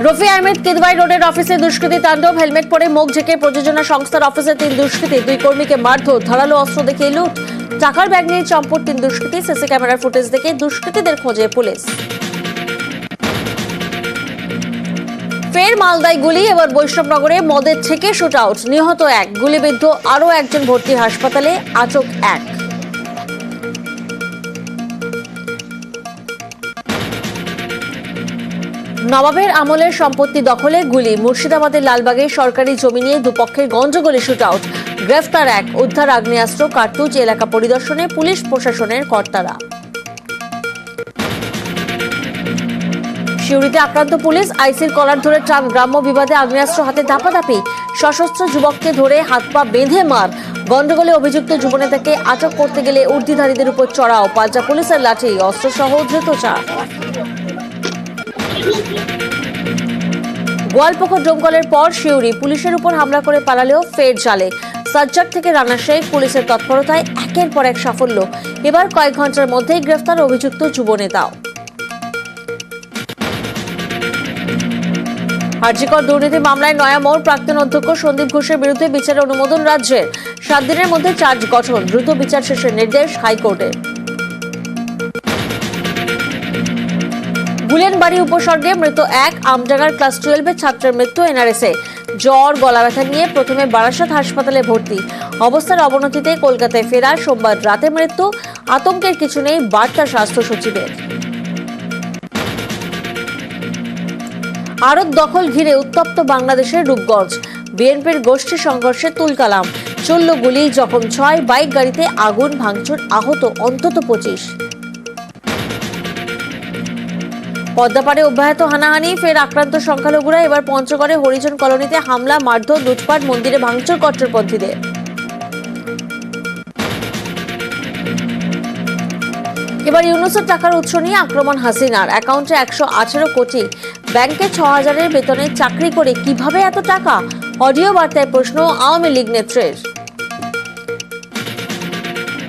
রফি আহমেদ কিদওয়াই রোডের অফিসে দুষ্কৃতী তাণ্ডব। হেলমেট পরে মুখ ঢেকে প্রযোজনা সংস্থার অফিসে 3 দুষ্কৃতী, 2 কর্মীকে মারধর, ধারালো অস্ত্র দেখিয়ে লুট, টাকার ব্যাগ নিয়ে চম্পট 3 দুষ্কৃতী। সিসি ক্যামেরার ফুটেজ দেখে দুষ্কৃতীদের খোঁজে পুলিশ। ফের মালদায় গুলি, এবার বৈষ্ণবনগরে মদের থেকে শুট আউট, নিহত 1, গুলিবিদ্ধ আরও একজন, ভর্তি হাসপাতালে, আটক 1। নবাবের আমলের সম্পত্তি দখলে গুলি, মুর্শিদাবাদের লালবাগে সরকারি জমি নিয়ে দুপক্ষের গন্ডগোলে শুট আউট, গ্রেফতার 1, উদ্ধার আগ্নেয়াস্ত্র, কার্তুজ। এলাকা পরিদর্শনে পুলিশ প্রশাসনের কর্তারা। সিউড়িতে আক্রান্ত পুলিশ, আইসির কলার ধরে ট্রাক, গ্রাম্য বিবাদে আগ্নেয়াস্ত্র হাতে দাপাদাপি, সশস্ত্র যুবককে ধরে হাত পা বেঁধে মার, গন্ডগোলে অভিযুক্ত যুবনেতাকে আটক করতে গেলে ঊর্ধ্বধারীদের উপর চড়াও, পাল্টা পুলিশের লাঠি, অস্ত্রসহ ধৃত 4। গোয়ালপুকুর ডোমকলের পর সিউড়ি, পুলিশের উপর হামলা করে পালালেও ফের জালে। সাজ্জাদ থেকে রানা শেখ, পুলিশের তৎপরতায় একের পর এক সাফল্য। এবার কয়েক ঘন্টার মধ্যেই গ্রেফতার অভিযুক্ত যুবনেতাও। আরজিকর দুর্নীতি মামলায় নয়া মোড়, প্রাক্তন অধ্যক্ষ সন্দীপ ঘোষের বিরুদ্ধে বিচারের অনুমোদন রাজ্যের, 7 দিনের মধ্যে চার্জ গঠন, দ্রুত বিচার শেষের নির্দেশ হাইকোর্টের। গুলেনবাড়ি উপসর্গে মৃত 1, আমডাঙ্গার ক্লাস 12 ছাত্রের মৃত্যু। এনআরএসে জ্বর, গলা ব্যথা নিয়ে প্রথমে বারাসাত হাসপাতালে ভর্তি, অবস্থার অবনতিতে কলকাতায় ফেরা, সোমবার রাতে মৃত্যু। আতঙ্কের কিছু নেই, বার্তা স্বাস্থ্য সচিবের। আরব দখল ঘিরে উত্তপ্ত বাংলাদেশের রূপগঞ্জ, বিএনপির গোষ্ঠী সংঘর্ষে তুলকালাম, চলল গুলি, জখম 6, বাইক গাড়িতে আগুন, ভাঙচুর, আহত অন্তত 25। পদ্মাপাড়ে অব্যাহত হানাহানি, ফের আক্রান্ত সংখ্যালঘুরা। এবার পঞ্চগড়ে হরিজন কলোনিতে হামলা, মারধর, লুটপাট, মন্দিরে ভাঙচুর কট্টরপন্থীদের। এবার ইউনুসের টাকার উৎস নিয়ে আক্রমণ হাসিনার, অ্যাকাউন্টে 118 কোটি, ব্যাংকে 6000-এর বেতনে চাকরি করে কিভাবে এত টাকা? অডিও বার্তায় প্রশ্ন আওয়ামী লীগ নেত্রীর।